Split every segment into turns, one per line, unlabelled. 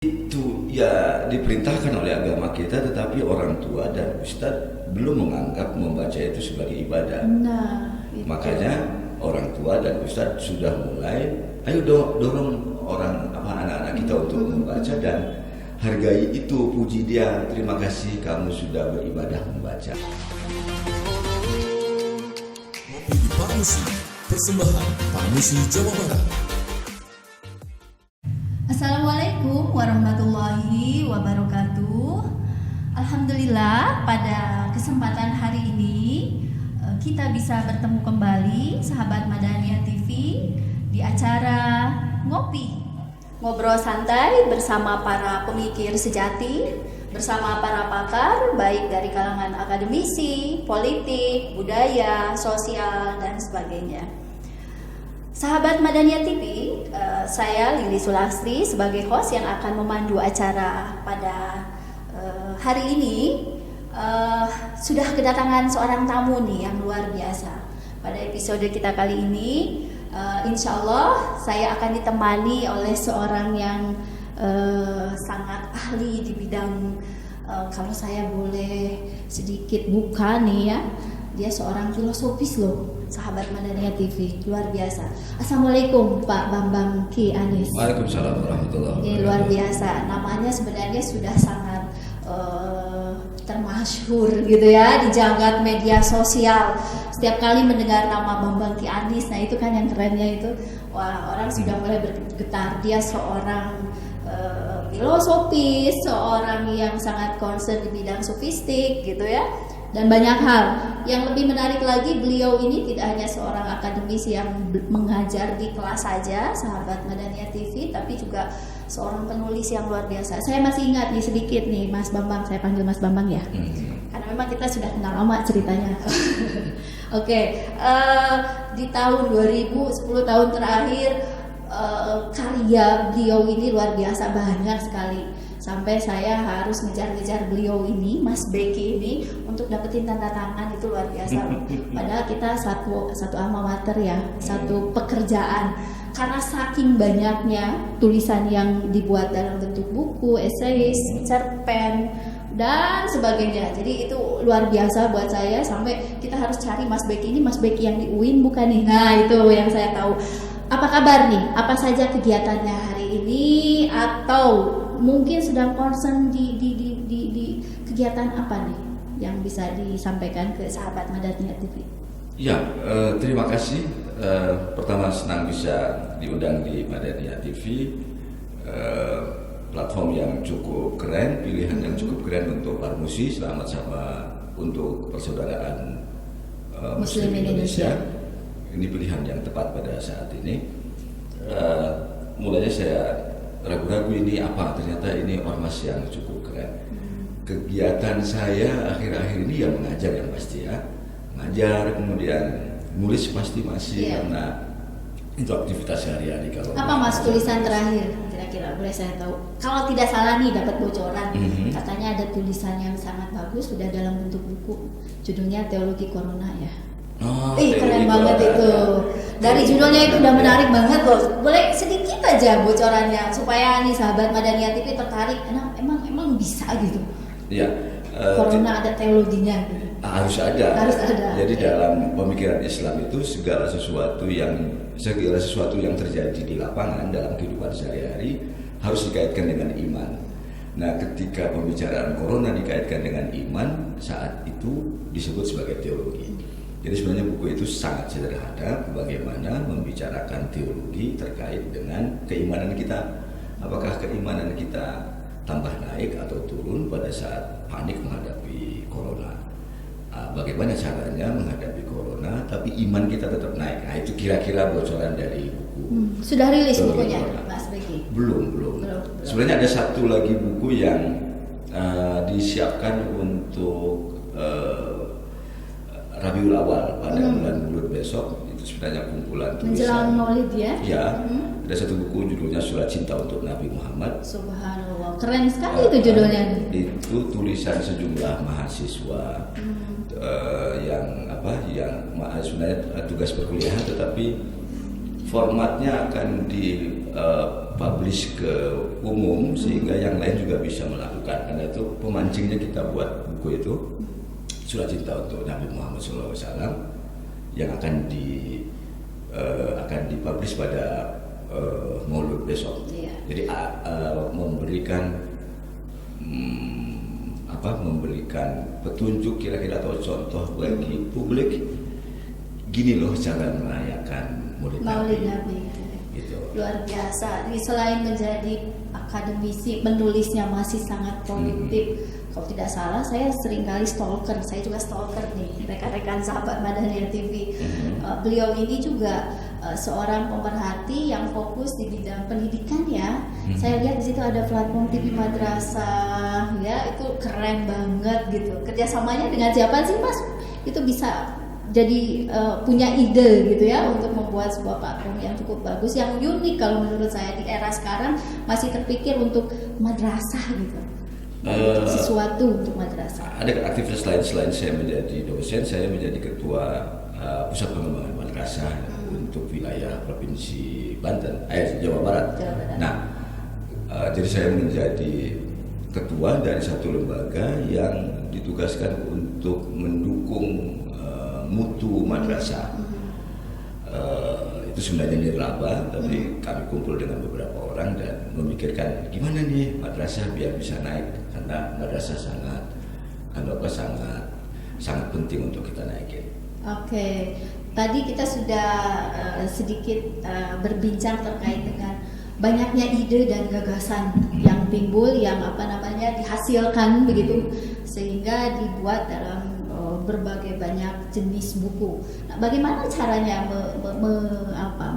Itu ya diperintahkan oleh agama kita, tetapi orang tua dan ustadz belum menganggap membaca itu sebagai ibadah.
Nah, itu.
Makanya orang tua dan ustadz sudah mulai, ayo dorong anak-anak kita untuk membaca dan hargai itu, puji dia, terima kasih kamu sudah beribadah membaca.
Ngopi di Parmusi, persembahan Parmusi Jawa Barat.
Assalamualaikum warahmatullahi wabarakatuh. Alhamdulillah pada kesempatan hari ini kita bisa bertemu kembali sahabat Madaniyah TV di acara Ngobrol santai bersama para pemikir sejati, bersama para pakar baik dari kalangan akademisi, politik, budaya, sosial dan sebagainya. Sahabat Madaniyah TV, saya Lili Sulastri sebagai host yang akan memandu acara pada hari ini. Sudah kedatangan seorang tamu nih yang luar biasa. Pada episode kita kali ini, insya Allah saya akan ditemani oleh seorang yang sangat ahli di bidang, kalau saya boleh sedikit buka nih ya, dia seorang filosofis loh, sahabat Madaniyah TV, luar biasa. Assalamualaikum Pak Bambang Ki Anis.
Waalaikumsalam warahmatullahi wabarakatuh.
Ini luar biasa, namanya sebenarnya sudah sangat termasyhur gitu ya di jagat media sosial. Setiap kali mendengar nama Bambang Ki Anis, nah itu kan yang kerennya itu, wah orang sudah mulai bergetar. Dia seorang filosofis, seorang yang sangat concern di bidang sofistik gitu ya, dan banyak hal. Yang lebih menarik lagi, beliau ini tidak hanya seorang akademisi yang mengajar di kelas saja, sahabat Madaniyah TV, tapi juga seorang penulis yang luar biasa. Saya masih ingat nih sedikit nih Mas Bambang, saya panggil Mas Bambang ya, karena memang kita sudah kenal lama ceritanya. Oke, di tahun 2010 tahun terakhir, karya beliau ini luar biasa, banyak sekali. Sampai saya harus ngejar-ngejar beliau ini, Mas Beki ini, untuk dapetin tanda tangan, itu luar biasa. Padahal kita satu alma mater ya, satu pekerjaan. Karena saking banyaknya tulisan yang dibuat dalam bentuk buku, eseis, cerpen, dan sebagainya. Jadi itu luar biasa buat saya, sampai kita harus cari Mas Beki ini, Mas Beki yang di UIN bukan nih? Nah itu yang saya tahu. Apa kabar nih? Apa saja kegiatannya hari ini? Atau mungkin sedang concern di kegiatan apa nih yang bisa disampaikan ke sahabat Madaniyah TV?
Ya, terima kasih. Pertama senang bisa diundang di Madaniyah TV, platform yang cukup keren, pilihan yang cukup keren untuk Parmusi. Selamat untuk persaudaraan Muslim Indonesia. Ini pilihan yang tepat pada saat ini. Mulanya saya ragu-ragu ini apa, ternyata ini ormas yang cukup keren. Kegiatan saya akhir-akhir ini ya mengajar yang pasti ya, mengajar, kemudian nulis pasti masih, karena itu aktivitas sehari-hari. Kalau
apa Mas tulisan terakhir kira-kira boleh saya tahu? Kalau tidak salah nih dapat bocoran, katanya ada tulisan yang sangat bagus sudah dalam bentuk buku, judulnya Teologi Corona ya. Keren banget itu. Dari judulnya itu udah menarik banget loh. Boleh sedikit aja bocorannya supaya nih sahabat Madaniyah TV tertarik. Emang bisa gitu.
Ya.
Corona ada teologinya. Gitu.
Harus ada. Jadi dalam pemikiran Islam itu segala sesuatu yang terjadi di lapangan dalam kehidupan sehari-hari harus dikaitkan dengan iman. Nah, ketika pembicaraan corona dikaitkan dengan iman, saat itu disebut sebagai teologi. Jadi sebenarnya buku itu sangat sederhana, bagaimana membicarakan teologi terkait dengan keimanan kita. Apakah keimanan kita tambah naik atau turun pada saat panik menghadapi corona? Bagaimana caranya menghadapi corona tapi iman kita tetap naik? Nah itu kira-kira bocoran dari buku.
Sudah rilis bukunya Mas Beki?
Belum. Sebenarnya ada satu lagi buku yang disiapkan untuk Rabiul Awal pada bulan Maulud besok. Itu sebenarnya kumpulan tulisan
menjelang Maulid ya?
Ya, ada satu buku judulnya Surat Cinta untuk Nabi Muhammad.
Subhanallah, keren sekali itu judulnya.
Itu tulisan sejumlah mahasiswa yang sebenarnya tugas perkuliahan, tetapi formatnya akan publish ke umum sehingga yang lain juga bisa melakukan. Karena itu pemancingnya kita buat buku itu Surat Cinta untuk Nabi Muhammad SAW yang akan dipublish pada Maulud besok. Jadi memberikan petunjuk kira-kira atau contoh bagi publik, gini loh cara merayakan Maulid Nabi. Gitu.
Luar biasa. Jadi selain menjadi akademisi, penulisnya masih sangat produktif. Kalau tidak salah, saya seringkali stalker. Saya juga stalker nih, rekan-rekan sahabat Madaniyah TV. Beliau ini juga seorang pemerhati yang fokus di bidang pendidikan ya. Saya lihat di situ ada platform TV Madrasah, ya itu keren banget gitu. Kerjasamanya dengan siapa sih Mas? Itu bisa jadi punya ide gitu ya untuk membuat sebuah platform yang cukup bagus, yang unik kalau menurut saya di era sekarang masih terpikir untuk madrasah gitu. Sesuatu untuk madrasah.
Ada aktivitas lain selain saya menjadi dosen, saya menjadi ketua pusat pengembangan madrasah untuk wilayah provinsi Banten, Jawa Barat. Nah, jadi saya menjadi ketua dari satu lembaga yang ditugaskan untuk mendukung mutu madrasah. Itu sebenarnya nirlaba, tapi kami kumpul dengan beberapa orang dan memikirkan gimana nih madrasah biar bisa naik, karena madrasah sangat penting untuk kita naikin.
Oke, tadi kita sudah sedikit berbincang terkait dengan banyaknya ide dan gagasan yang timbul, yang dihasilkan begitu, sehingga dibuat dalam berbagai banyak jenis buku. Nah, bagaimana caranya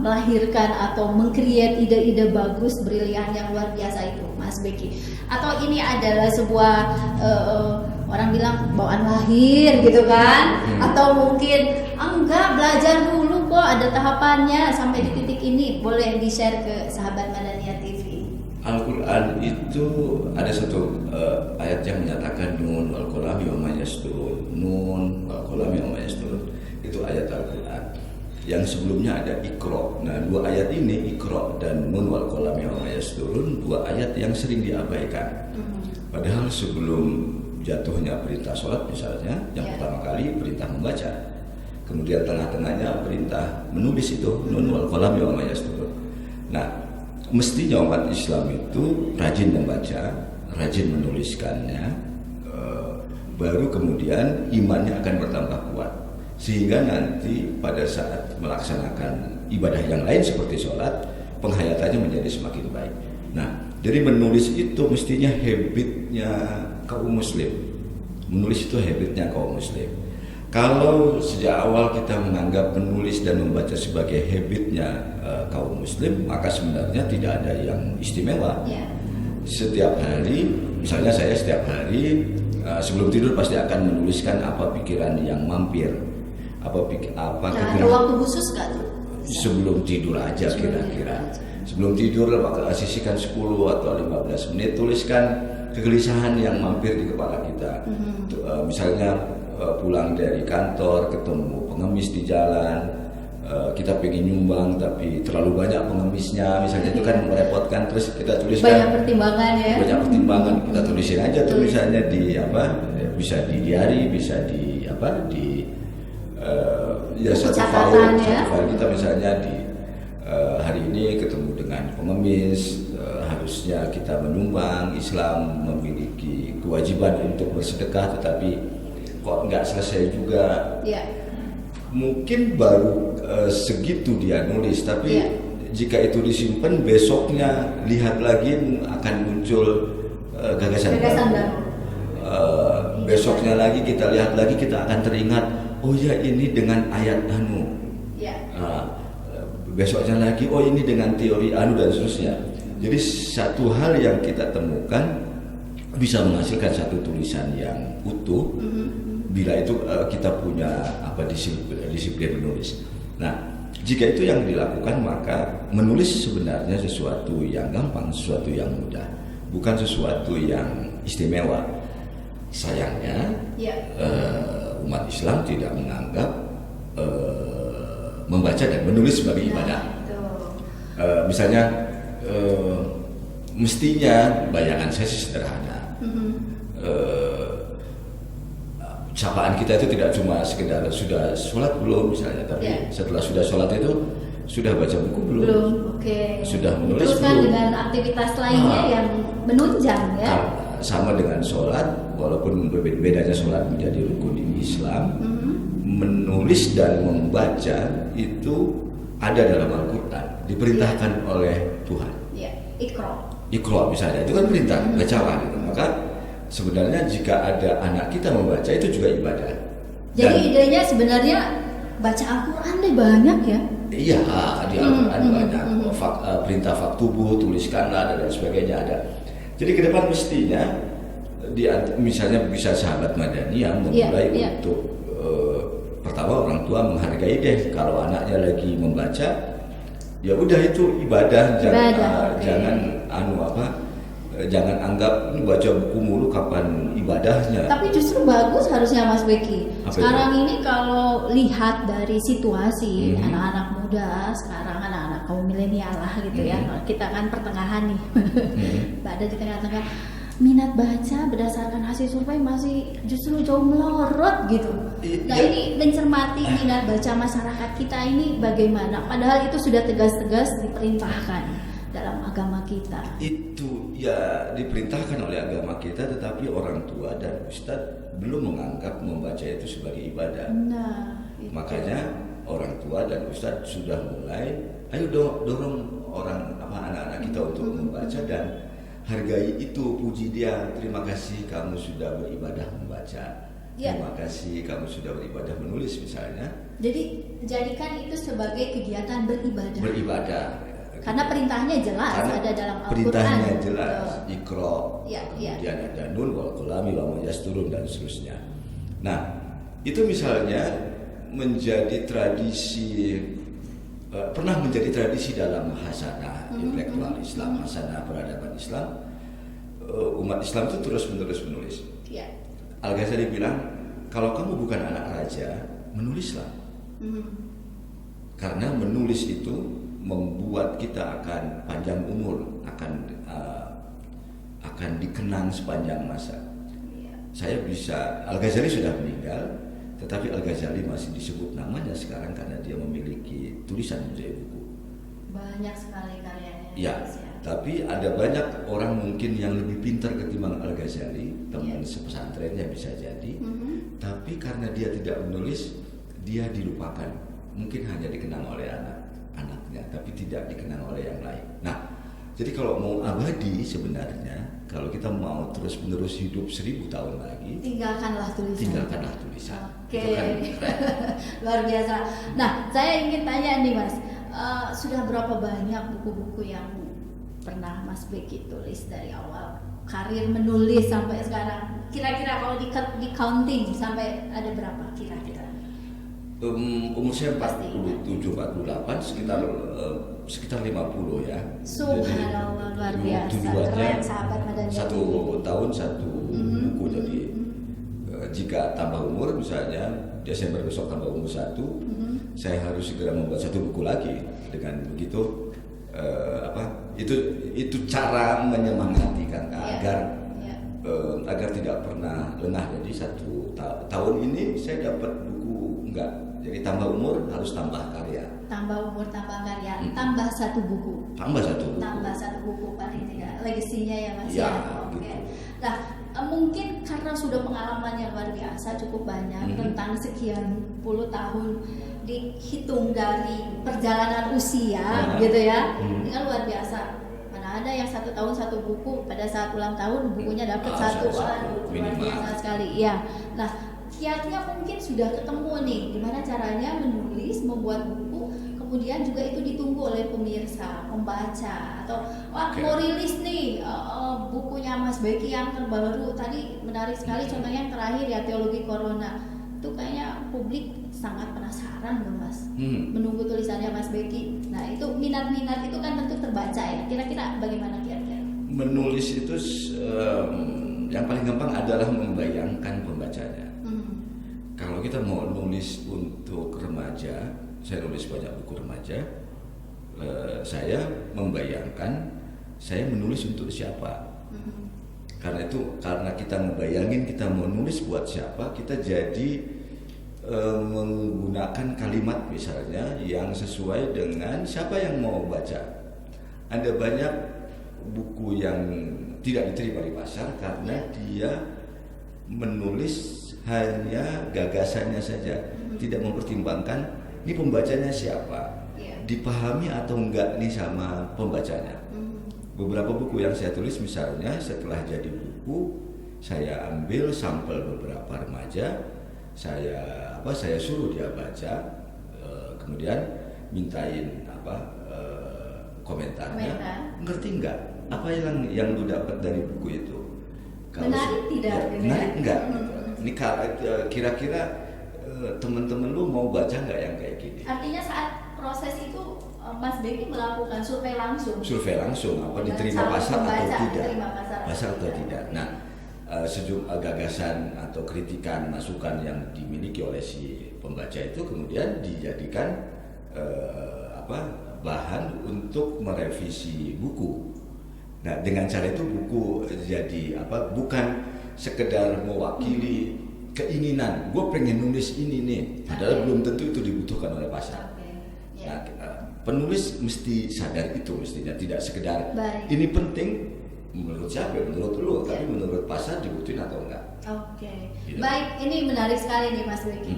melahirkan atau meng-create ide-ide bagus, brilian yang luar biasa itu, Mas Beki? Atau ini adalah sebuah orang bilang bawaan lahir gitu kan? Atau mungkin enggak, belajar dulu kok, ada tahapannya sampai di titik ini. Boleh di-share ke sahabat Madaniyah TV.
Al-Quran itu ada satu ayat yang menyatakan nun wal qalami wa ma yasturun. Nun wal qalami wa ma yasturun. Itu ayat Al-Quran. Yang sebelumnya ada Iqra. Nah, dua ayat ini, Iqra dan nun wal qalami wa ma yasturun, dua ayat yang sering diabaikan. Padahal sebelum jatuhnya perintah sholat misalnya, yang pertama kali perintah membaca. Kemudian tengah-tengahnya perintah menulis itu, nun wal qalami wa ma yasturun. Nah, mestinya umat Islam itu rajin membaca, rajin menuliskannya, baru kemudian imannya akan bertambah kuat, sehingga nanti pada saat melaksanakan ibadah yang lain seperti sholat, penghayatannya menjadi semakin baik. Nah, jadi menulis itu mestinya habitnya kaum muslim. Menulis itu habitnya kaum muslim. Kalau sejak awal kita menganggap menulis dan membaca sebagai habitnya kaum muslim, maka sebenarnya tidak ada yang istimewa. Setiap hari, misalnya saya setiap hari sebelum tidur pasti akan menuliskan apa pikiran yang mampir, apa
ada waktu khusus nggak tuh?
Sebelum tidur aja kira-kira. Sebelum tidur sisihkan 10 atau 15 menit, tuliskan kegelisahan yang mampir di kepala kita. Misalnya pulang dari kantor ketemu pengemis di jalan, kita pengen nyumbang tapi terlalu banyak pengemisnya, misalnya itu kan merepotkan, terus kita tuliskan
banyak pertimbangan ya.
Banyak pertimbangan, kita tulisin aja tulisannya di bisa di diary, bisa di satu file kita, misalnya di hari ini ketemu dengan pengemis, harusnya kita menyumbang. Islam memiliki kewajiban untuk bersedekah, tetapi kok nggak selesai juga. Mungkin baru segitu dia nulis, tapi jika itu disimpan, besoknya lihat lagi akan muncul gagasan baru. Besoknya lagi kita lihat lagi, kita akan teringat, oh ya ini dengan ayat anu. Besoknya lagi, oh ini dengan teori anu, dan seterusnya. Jadi satu hal yang kita temukan bisa menghasilkan satu tulisan yang utuh, bila itu kita punya disiplin menulis. Nah, jika itu yang dilakukan, maka menulis sebenarnya sesuatu yang gampang, sesuatu yang mudah, bukan sesuatu yang istimewa. Sayangnya umat Islam tidak menganggap membaca dan menulis sebagai ibadah. Misalnya Mestinya bayangan saya sih sederhana. Sapaan kita itu tidak cuma sekedar sudah sholat belum misalnya, tapi setelah sudah sholat itu sudah baca buku belum?
Belum, oke.
Sudah menulis
Teruskan
belum?
dengan aktivitas lainnya yang menunjang ya.
Sama dengan sholat, walaupun bedanya sholat menjadi rukun di Islam, menulis dan membaca itu ada dalam Al-Quran, diperintahkan oleh Tuhan.
Ya,
Iqra misalnya, itu kan perintah, bacalah gitu. Maka sebenarnya jika ada anak kita membaca itu juga ibadah.
Jadi idenya sebenarnya baca Al-Quran deh banyak ya.
Iya, di Al-Quran banyak perintah faktubu, tuliskanlah dan sebagainya ada. Jadi ke depan mestinya misalnya bisa sahabat Madani yang memulai untuk pertama orang tua menghargai deh kalau anaknya lagi membaca, ya udah itu ibadah, jangan anggap ini baca buku mulu kapan ibadahnya.
Tapi justru bagus harusnya Mas Beki. Sekarang ini kalau lihat dari situasi anak-anak muda sekarang, anak-anak kaum milenial lah gitu ya. Kita kan pertengahan nih. Ada di tengah-tengah, minat baca berdasarkan hasil survei masih justru jauh melorot gitu. Nah ini mencermati minat baca masyarakat kita ini bagaimana? Padahal itu sudah tegas-tegas diperintahkan dalam agama kita.
Itu ya diperintahkan oleh agama kita, tetapi orang tua dan ustadz belum menganggap membaca itu sebagai ibadah.
Nah,
makanya orang tua dan ustadz sudah mulai, ayo dorong anak-anak kita untuk membaca dan hargai itu, puji dia, terima kasih kamu sudah beribadah membaca. Terima kasih kamu sudah beribadah menulis misalnya.
Jadi jadikan itu sebagai kegiatan beribadah. Karena perintahnya jelas ada dalam Al-Quran.
Perintahnya jelas, Iqra,
kemudian
ada Nun wal qalami wa ma yasturun dan seterusnya. Nah, itu misalnya menjadi tradisi, pernah menjadi tradisi dalam hasanah intelektual Islam, hasanah peradaban Islam. Umat Islam itu terus-menerus menulis. Al-Ghazali bilang, kalau kamu bukan anak raja, menulislah. Karena menulis itu membuat kita akan panjang umur, akan dikenang sepanjang masa. Saya bisa, Al-Ghazali sudah meninggal, tetapi Al-Ghazali masih disebut namanya sekarang karena dia memiliki tulisan menjadi buku.
Banyak sekali karyanya.
Ya, tapi ada banyak orang mungkin yang lebih pintar ketimbang Al-Ghazali, teman sepesantrennya bisa jadi, tapi karena dia tidak menulis, dia dilupakan. Mungkin hanya dikenang oleh anaknya, tapi tidak dikenang oleh yang lain. Nah, jadi kalau mau abadi sebenarnya, kalau kita mau terus-menerus hidup 1000 tahun lagi, tinggalkanlah tulisan.
Oke. Luar biasa. Nah, saya ingin tanya nih Mas, sudah berapa banyak buku-buku yang pernah Mas Beki tulis dari awal karir menulis sampai sekarang? Kira-kira kalau di counting sampai ada berapa kira-kira?
Umur saya 47-48, sekitar 50 ya.
Subhanallah, luar biasa. Keren sahabat Madani.
1 tahun 1 buku. Jadi jika tambah umur, misalnya Desember besok tambah umur 1, saya harus segera membuat 1 buku lagi. Dengan begitu itu cara menyemangati kan, agar tidak pernah lengah. Jadi 1 tahun ini saya dapat buku enggak. Jadi tambah umur harus tambah karya.
Tambah umur tambah karya, tambah 1 buku.
Tambah 1 buku.
Tambah 1 buku paling tidak. Legasinya ya Mas.
Ya.
Oke.
Gitu.
Nah, mungkin karena sudah pengalaman yang luar biasa cukup banyak tentang sekian puluh tahun dihitung dari perjalanan usia gitu ya. Ini kan luar biasa. Mana ada yang 1 tahun 1 buku, pada saat ulang tahun bukunya dapat 1. Luar biasa sekali. Ya. Nah, kiatnya mungkin sudah ketemu nih gimana caranya menulis, membuat buku, kemudian juga itu ditunggu oleh pemirsa, pembaca, atau mau rilis nih bukunya Mas Beki yang terbaru. Tadi menarik sekali contohnya yang terakhir ya, Teologi Corona. Itu kayaknya publik sangat penasaran loh Mas, menunggu tulisannya Mas Beki. Nah itu minat-minat itu kan tentu terbaca ya, kira-kira bagaimana kira-kira?
Menulis itu yang paling gampang adalah membayangkan pembacanya. Kalau kita mau nulis untuk remaja, saya nulis banyak buku remaja, saya membayangkan saya menulis untuk siapa. Karena kita ngebayangin kita mau nulis buat siapa, kita jadi menggunakan kalimat misalnya yang sesuai dengan siapa yang mau baca. Ada banyak buku yang tidak diterima di pasar karena dia menulis hanya gagasannya saja, tidak mempertimbangkan ini pembacanya siapa, dipahami atau enggak nih sama pembacanya. Beberapa buku yang saya tulis misalnya setelah jadi buku, saya ambil sampel beberapa remaja, saya suruh dia baca, kemudian mintain komentarnya, ngerti nggak apa yang lu dapat dari buku itu?
Menarik tidak?
Menarik nggak? Ini kira-kira teman-teman lu mau baca nggak yang kayak gini?
Artinya saat proses itu Mas Beki melakukan survei langsung.
Survei langsung, apa diterima pasar atau tidak? Pasar atau tidak? Nah, sejumlah gagasan atau kritikan masukan yang dimiliki oleh si pembaca itu kemudian dijadikan bahan untuk merevisi buku. Nah, dengan cara itu buku jadi bukan sekedar mewakili keinginan, gue pengen nulis ini nih, padahal belum tentu itu dibutuhkan oleh pasar. Nah, penulis mesti sadar itu mestinya, tidak sekedar ini penting menurut siapa, menurut lu, tapi menurut pasar dibutuhin atau enggak.
Gitu. Baik, ini menarik sekali nih Mas Beki.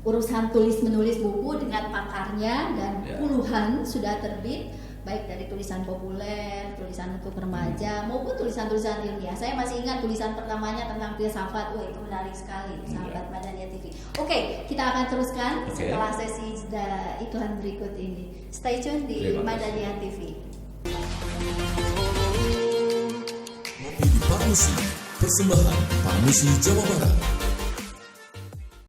Urusan tulis menulis buku dengan pakarnya dan puluhan sudah terbit, baik dari tulisan populer, tulisan untuk remaja maupun tulisan-tulisan ilmiah. Saya masih ingat tulisan pertamanya tentang filsafat. Itu menarik sekali, sahabat Madania TV. Oke, kita akan teruskan setelah sesi iklan berikut ini. Stay tune di Madania TV.
Ini Parmusi, persembahan Parmusi Jawa Barat.